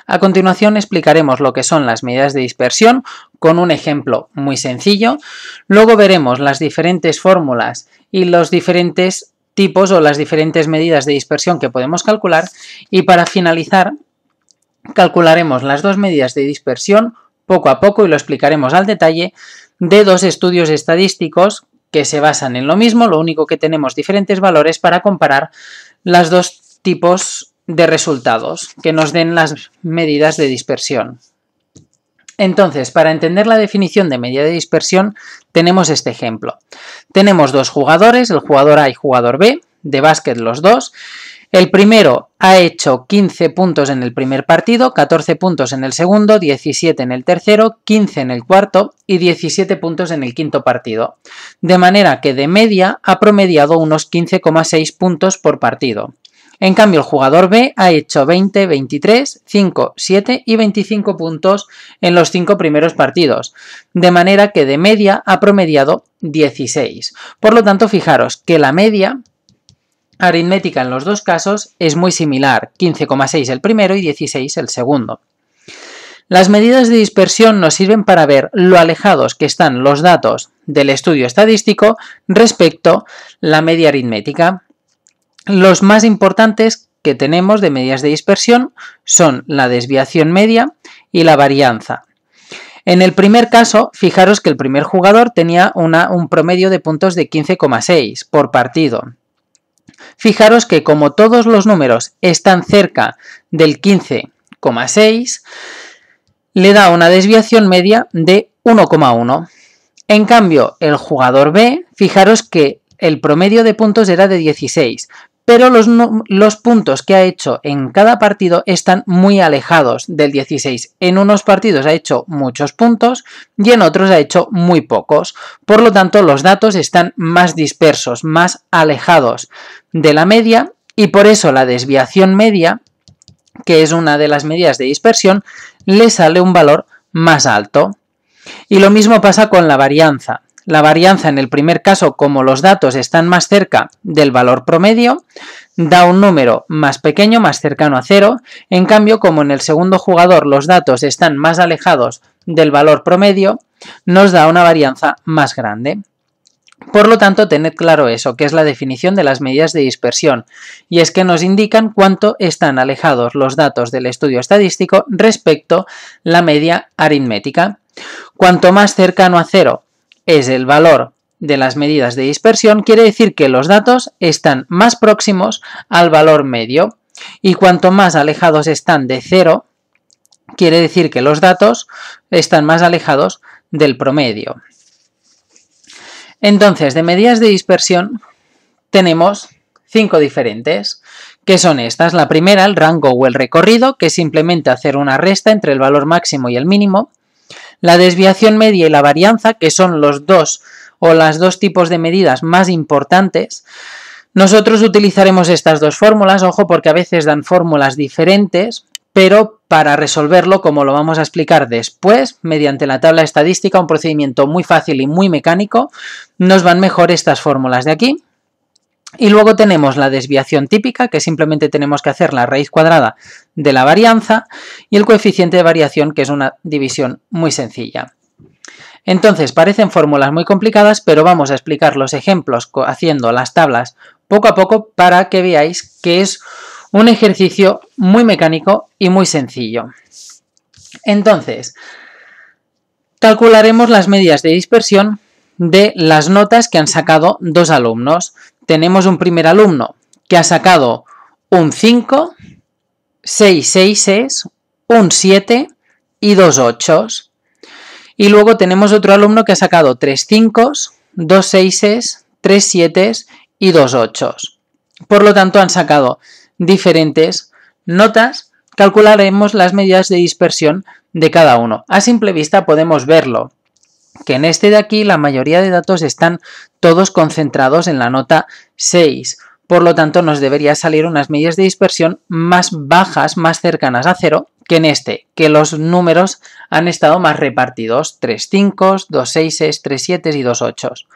A continuación explicaremos lo que son las medidas de dispersión con un ejemplo muy sencillo. Luego veremos las diferentes fórmulas y los diferentes tipos o las diferentes medidas de dispersión que podemos calcular. Y para finalizar, calcularemos las dos medidas de dispersión poco a poco y lo explicaremos al detalle de dos estudios estadísticos que se basan en lo mismo, lo único que tenemos diferentes valores para comparar los dos tipos de resultados que nos den las medidas de dispersión. Entonces, para entender la definición de medida de dispersión, tenemos este ejemplo. Tenemos dos jugadores, el jugador A y jugador B, de básquet los dos. El primero ha hecho 15 puntos en el primer partido, 14 puntos en el segundo, 17 en el tercero, 15 en el cuarto y 17 puntos en el quinto partido. De manera que de media ha promediado unos 15,6 puntos por partido. En cambio, el jugador B ha hecho 20, 23, 5, 7 y 25 puntos en los 5 primeros partidos, de manera que de media ha promediado 16. Por lo tanto, fijaros que la media aritmética en los dos casos es muy similar, 15,6 el primero y 16 el segundo. Las medidas de dispersión nos sirven para ver lo alejados que están los datos del estudio estadístico respecto a la media aritmética. Los más importantes que tenemos de medidas de dispersión son la desviación media y la varianza. En el primer caso, fijaros que el primer jugador tenía un promedio de puntos de 15,6 por partido. Fijaros que como todos los números están cerca del 15,6, le da una desviación media de 1,1. En cambio, el jugador B, fijaros que el promedio de puntos era de 16, pero los puntos que ha hecho en cada partido están muy alejados del 16. En unos partidos ha hecho muchos puntos y en otros ha hecho muy pocos. Por lo tanto, los datos están más dispersos, más alejados de la media y por eso la desviación media, que es una de las medidas de dispersión, le sale un valor más alto. Y lo mismo pasa con la varianza. La varianza en el primer caso, como los datos están más cerca del valor promedio, da un número más pequeño, más cercano a 0. En cambio, como en el segundo jugador los datos están más alejados del valor promedio, nos da una varianza más grande. Por lo tanto, tened claro eso, que es la definición de las medidas de dispersión, y es que nos indican cuánto están alejados los datos del estudio estadístico respecto a la media aritmética. Cuanto más cercano a 0 es el valor de las medidas de dispersión, quiere decir que los datos están más próximos al valor medio, y cuanto más alejados están de 0, quiere decir que los datos están más alejados del promedio. Entonces, de medidas de dispersión tenemos 5 diferentes, que son estas. La primera, el rango o el recorrido, que es simplemente hacer una resta entre el valor máximo y el mínimo. La desviación media y la varianza, que son los dos tipos de medidas más importantes. Nosotros utilizaremos estas dos fórmulas, ojo, porque a veces dan fórmulas diferentes, pero para resolverlo, como lo vamos a explicar después, mediante la tabla estadística, un procedimiento muy fácil y muy mecánico, nos van mejor estas fórmulas de aquí. Y luego tenemos la desviación típica, que simplemente tenemos que hacer la raíz cuadrada de la varianza, y el coeficiente de variación, que es una división muy sencilla. Entonces, parecen fórmulas muy complicadas, pero vamos a explicar los ejemplos haciendo las tablas poco a poco para que veáis que es un ejercicio muy mecánico y muy sencillo. Entonces, calcularemos las medidas de dispersión de las notas que han sacado dos alumnos. Tenemos un primer alumno que ha sacado un 5, 6 seises, un 7 y 2 ochos. Y luego tenemos otro alumno que ha sacado 3 5, 2 seises, 3 7 y 2 ochos. Por lo tanto, han sacado diferentes notas. Calcularemos las medidas de dispersión de cada uno. A simple vista podemos verlo, que en este de aquí la mayoría de datos están todos concentrados en la nota 6. Por lo tanto, nos debería salir unas medidas de dispersión más bajas, más cercanas a 0, que en este, que los números han estado más repartidos, 3 5, 2 6, 3 7 y 2 ochos.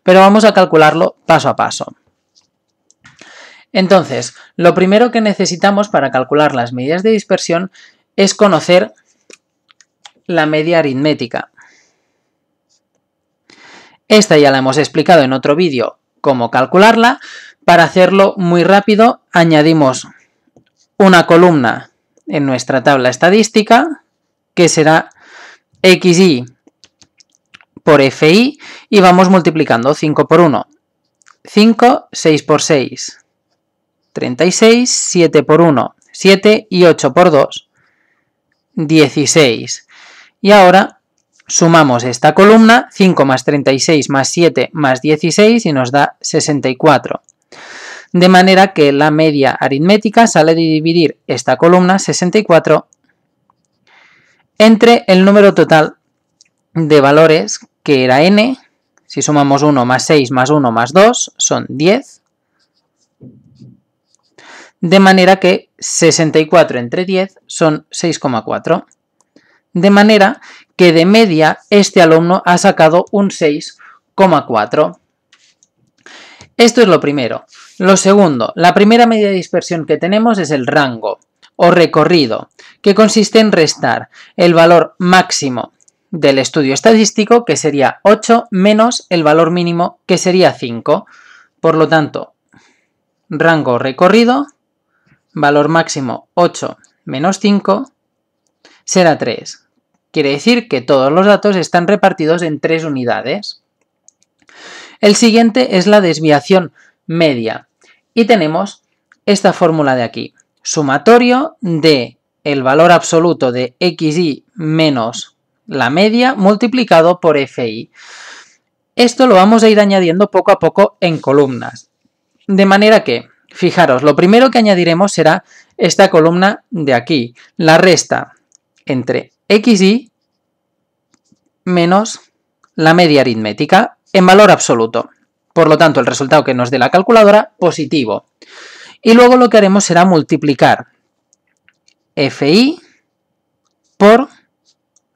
Pero vamos a calcularlo paso a paso. Entonces, lo primero que necesitamos para calcular las medidas de dispersión es conocer la media aritmética. Esta ya la hemos explicado en otro vídeo cómo calcularla. Para hacerlo muy rápido, añadimos una columna en nuestra tabla estadística, que será xy por fi, y vamos multiplicando 5 por 1, 5, 6 por 6, 36, 7 por 1, 7 y 8 por 2, 16. Y ahora sumamos esta columna, 5 más 36 más 7 más 16, y nos da 64. De manera que la media aritmética sale de dividir esta columna, 64, entre el número total de valores, que era n. Si sumamos 1 más 6 más 1 más 2, son 10. De manera que 64 entre 10 son 6,4. De manera que de media este alumno ha sacado un 6,4. Esto es lo primero. Lo segundo, la primera medida de dispersión que tenemos es el rango o recorrido, que consiste en restar el valor máximo del estudio estadístico, que sería 8, menos el valor mínimo, que sería 5. Por lo tanto, rango recorrido, valor máximo 8 menos 5, será 3. Quiere decir que todos los datos están repartidos en 3 unidades. El siguiente es la desviación media. Y tenemos esta fórmula de aquí. Sumatorio de el valor absoluto de xy menos la media multiplicado por fi. Esto lo vamos a ir añadiendo poco a poco en columnas. De manera que, fijaros, lo primero que añadiremos será esta columna de aquí. La resta entre xy menos la media aritmética en valor absoluto. Por lo tanto, el resultado que nos dé la calculadora, positivo. Y luego lo que haremos será multiplicar fi por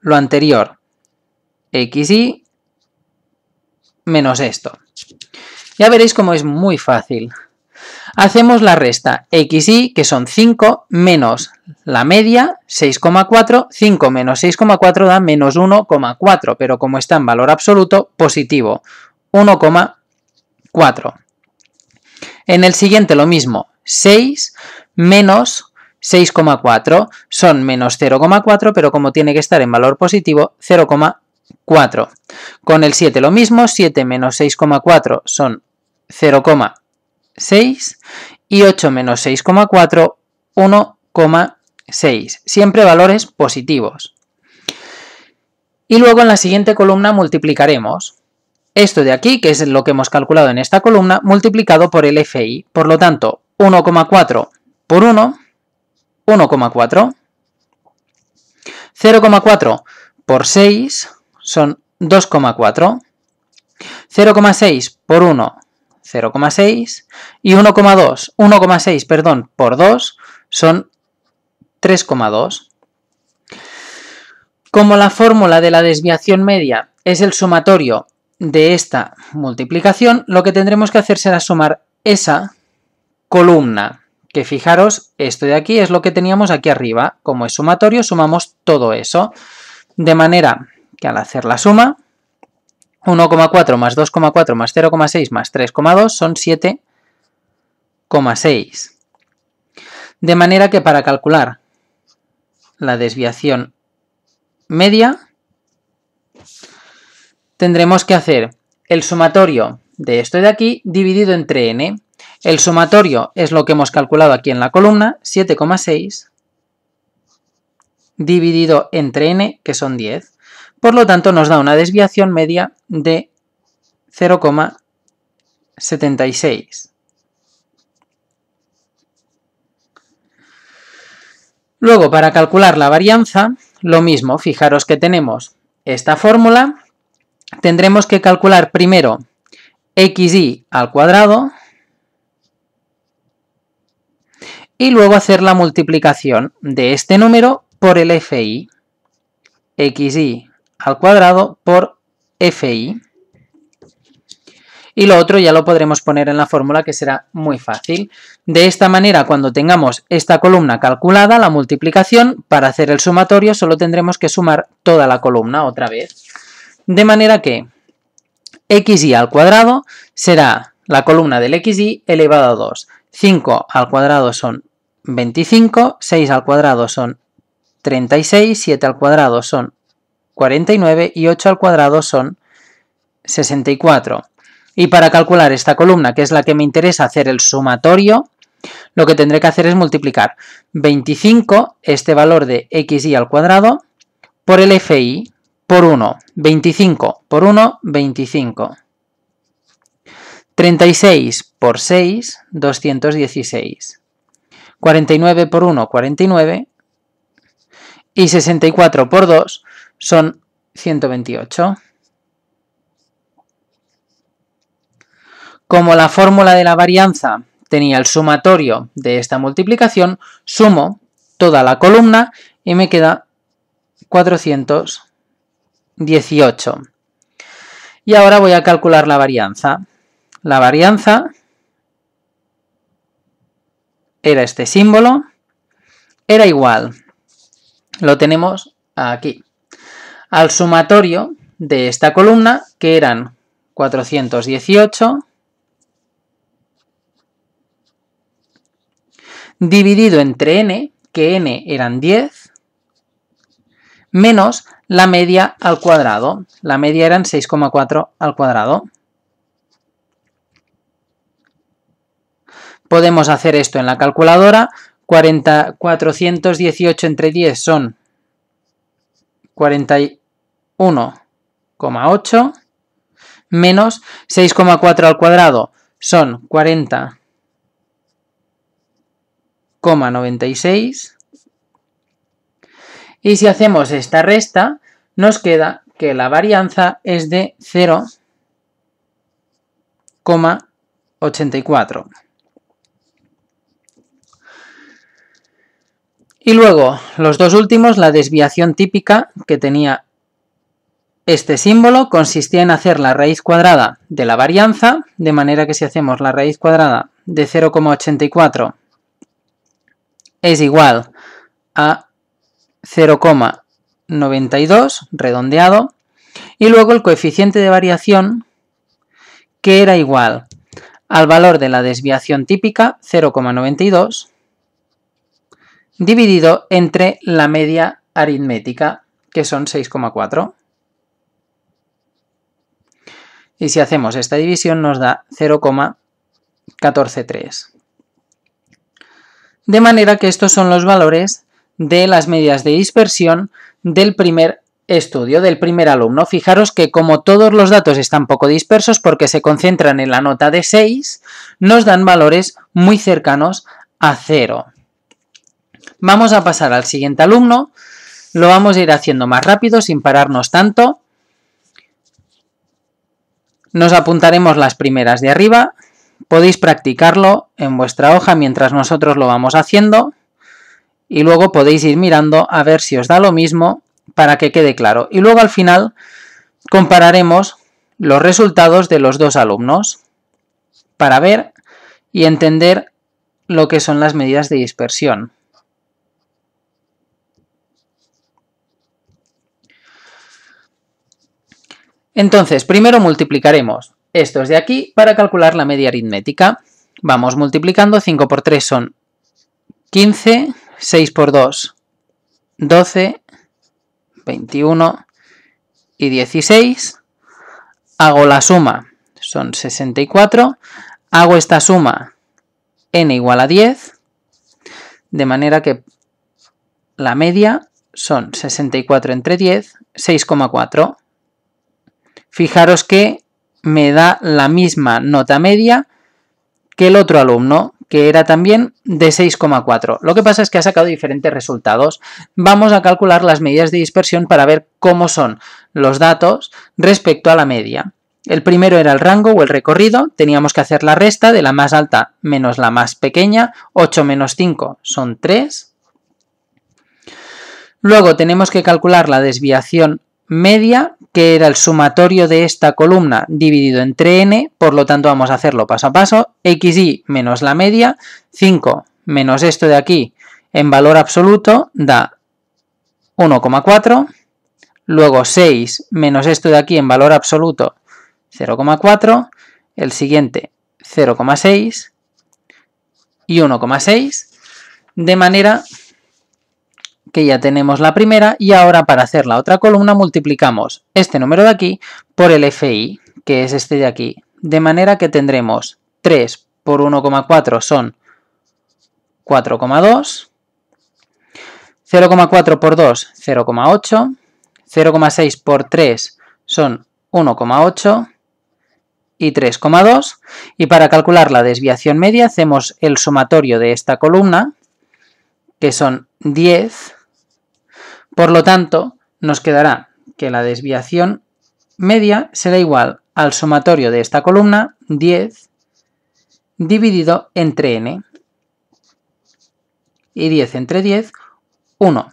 lo anterior, xy menos esto. Ya veréis cómo es muy fácil. Hacemos la resta xy, que son 5, menos la media, 6,4. 5 menos 6,4 da menos 1,4, pero como está en valor absoluto, positivo, 1,4. En el siguiente lo mismo, 6 menos 6,4 son menos 0,4, pero como tiene que estar en valor positivo, 0,4. Con el 7 lo mismo, 7 menos 6,4 son 0,6 y 8 menos 6,4, 1,6. Siempre valores positivos. Y luego en la siguiente columna multiplicaremos esto de aquí, que es lo que hemos calculado en esta columna, multiplicado por el FI. Por lo tanto, 1,4 por 1, 1,4. 0,4 por 6 son 2,4. 0,6 por 1, 0,6. Y 1,6, perdón, por 2 son 3,2. Como la fórmula de la desviación media es el sumatorio de esta multiplicación, lo que tendremos que hacer será sumar esa columna, que fijaros, esto de aquí es lo que teníamos aquí arriba. Como es sumatorio, sumamos todo eso, de manera que al hacer la suma, 1,4 más 2,4 más 0,6 más 3,2 son 7,6. De manera que para calcular la desviación media, tendremos que hacer el sumatorio de esto de aquí dividido entre n. El sumatorio es lo que hemos calculado aquí en la columna, 7,6, dividido entre n, que son 10. Por lo tanto, nos da una desviación media de 0,76. Luego, para calcular la varianza, lo mismo. Fijaros que tenemos esta fórmula. Tendremos que calcular primero xy al cuadrado y luego hacer la multiplicación de este número por el fi. Xy al cuadrado por fi. y lo otro ya lo podremos poner en la fórmula, que será muy fácil. De esta manera, cuando tengamos esta columna calculada, la multiplicación, para hacer el sumatorio solo tendremos que sumar toda la columna otra vez. De manera que xy al cuadrado será la columna del xy elevado a 2. 5 al cuadrado son 25, 6 al cuadrado son 36, 7 al cuadrado son 49 y 8 al cuadrado son 64. Y para calcular esta columna, que es la que me interesa hacer el sumatorio, lo que tendré que hacer es multiplicar 25, este valor de xy al cuadrado, por el fi, por 1. 25 por 1, 25. 36 por 6, 216. 49 por 1, 49. Y 64 por 2 son 128. Como la fórmula de la varianza tenía el sumatorio de esta multiplicación, sumo toda la columna y me queda 418. Y ahora voy a calcular la varianza. La varianza era este símbolo, era igual, lo tenemos aquí, al sumatorio de esta columna, que eran 418 dividido entre n, que n eran 10, menos la media al cuadrado. La media eran 6,4 al cuadrado. Podemos hacer esto en la calculadora. 418 entre 10 son 41,8, menos 6,4 al cuadrado son 40,96. Y si hacemos esta resta, nos queda que la varianza es de 0,84. Y luego, los dos últimos, la desviación típica, que tenía este símbolo, consistía en hacer la raíz cuadrada de la varianza, de manera que si hacemos la raíz cuadrada de 0,84 es igual a 0,92, redondeado, y luego el coeficiente de variación, que era igual al valor de la desviación típica, 0,92, dividido entre la media aritmética, que son 6,4. Y si hacemos esta división nos da 0,143. De manera que estos son los valores de las medidas de dispersión del primer estudio, del primer alumno. Fijaros que como todos los datos están poco dispersos porque se concentran en la nota de 6, nos dan valores muy cercanos a 0. Vamos a pasar al siguiente alumno, lo vamos a ir haciendo más rápido sin pararnos tanto. Nos apuntaremos las primeras de arriba, podéis practicarlo en vuestra hoja mientras nosotros lo vamos haciendo y luego podéis ir mirando a ver si os da lo mismo para que quede claro. Y luego al final compararemos los resultados de los dos alumnos para ver y entender lo que son las medidas de dispersión. Entonces, primero multiplicaremos estos de aquí para calcular la media aritmética. Vamos multiplicando, 5 por 3 son 15, 6 por 2, 12, 21 y 16. Hago la suma, son 64. Hago esta suma, n igual a 10, de manera que la media son 64 entre 10, 6,4. Fijaros que me da la misma nota media que el otro alumno, que era también de 6,4. Lo que pasa es que ha sacado diferentes resultados. Vamos a calcular las medidas de dispersión para ver cómo son los datos respecto a la media. El primero era el rango o el recorrido. Teníamos que hacer la resta de la más alta menos la más pequeña. 8 menos 5 son 3. Luego tenemos que calcular la desviación media, que era el sumatorio de esta columna dividido entre n, por lo tanto vamos a hacerlo paso a paso. XY menos la media, 5 menos esto de aquí en valor absoluto da 1,4. Luego 6 menos esto de aquí en valor absoluto, 0,4. El siguiente, 0,6 y 1,6. De manera que ya tenemos la primera, y ahora para hacer la otra columna multiplicamos este número de aquí por el FI, que es este de aquí, de manera que tendremos 3 por 1,4 son 4,2, 0,4 por 2, 0,8, 0,6 por 3 son 1,8 y 3,2, y para calcular la desviación media hacemos el sumatorio de esta columna, que son 10. Por lo tanto, nos quedará que la desviación media será igual al sumatorio de esta columna, 10, dividido entre n. Y 10 entre 10, 1.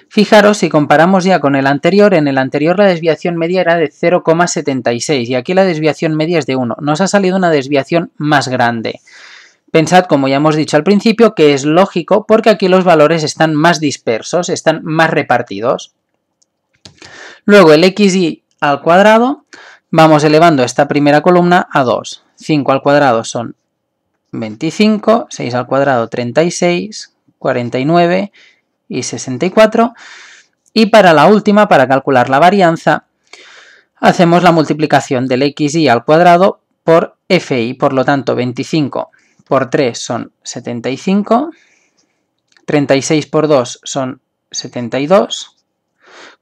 Fijaros, si comparamos ya con el anterior, en el anterior la desviación media era de 0,76 y aquí la desviación media es de 1. Nos ha salido una desviación más grande. Pensad, como ya hemos dicho al principio, que es lógico porque aquí los valores están más dispersos, están más repartidos. Luego el xy al cuadrado, vamos elevando esta primera columna a 2. 5 al cuadrado son 25, 6 al cuadrado 36, 49 y 64. Y para la última, para calcular la varianza, hacemos la multiplicación del xy al cuadrado por fi, por lo tanto 25 por 3 son 75, 36 por 2 son 72,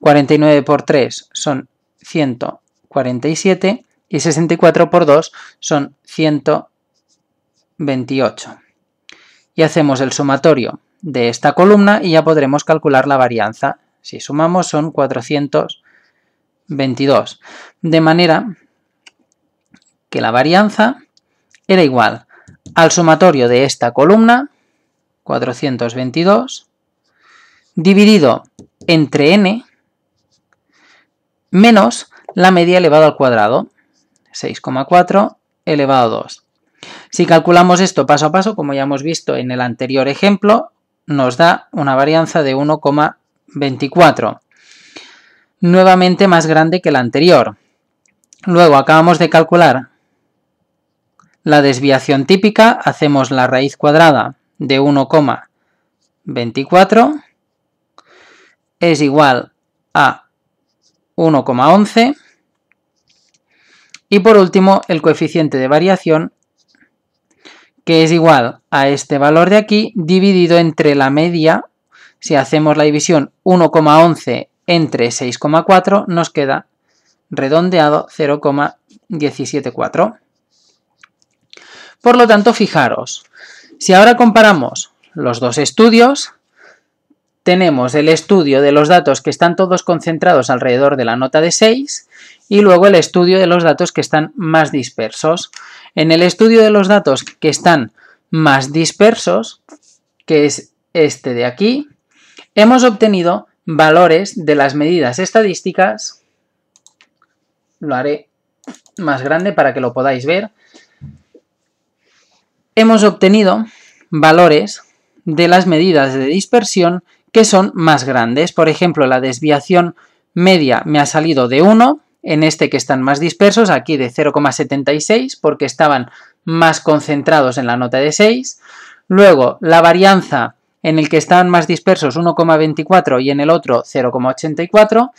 49 por 3 son 147 y 64 por 2 son 128. Y hacemos el sumatorio de esta columna y ya podremos calcular la varianza. Si sumamos son 422. De manera que la varianza era igual al sumatorio de esta columna, 422, dividido entre n, menos la media elevado al cuadrado, 6,4 elevado a 2. Si calculamos esto paso a paso, como ya hemos visto en el anterior ejemplo, nos da una varianza de 1,24, nuevamente más grande que la anterior. Luego acabamos de calcular la desviación típica, hacemos la raíz cuadrada de 1,24 es igual a 1,11 y por último el coeficiente de variación, que es igual a este valor de aquí dividido entre la media. Si hacemos la división 1,11 entre 6,4 nos queda redondeado 0,174. Por lo tanto, fijaros, si ahora comparamos los dos estudios, tenemos el estudio de los datos que están todos concentrados alrededor de la nota de 6 y luego el estudio de los datos que están más dispersos. En el estudio de los datos que están más dispersos, que es este de aquí, hemos obtenido valores de las medidas estadísticas. Lo haré más grande para que lo podáis ver. Hemos obtenido valores de las medidas de dispersión que son más grandes. Por ejemplo, la desviación media me ha salido de 1, en este que están más dispersos, aquí de 0,76, porque estaban más concentrados en la nota de 6. Luego, la varianza en el que estaban más dispersos, 1,24, y en el otro 0,84.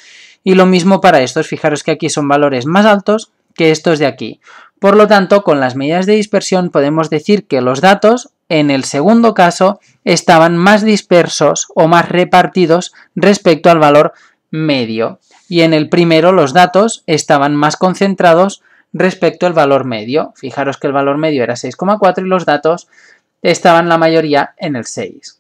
Y lo mismo para estos. Fijaros que aquí son valores más altos que estos de aquí. Por lo tanto, con las medidas de dispersión podemos decir que los datos, en el segundo caso, estaban más dispersos o más repartidos respecto al valor medio. Y en el primero los datos estaban más concentrados respecto al valor medio. Fijaros que el valor medio era 6,4 y los datos estaban la mayoría en el 6.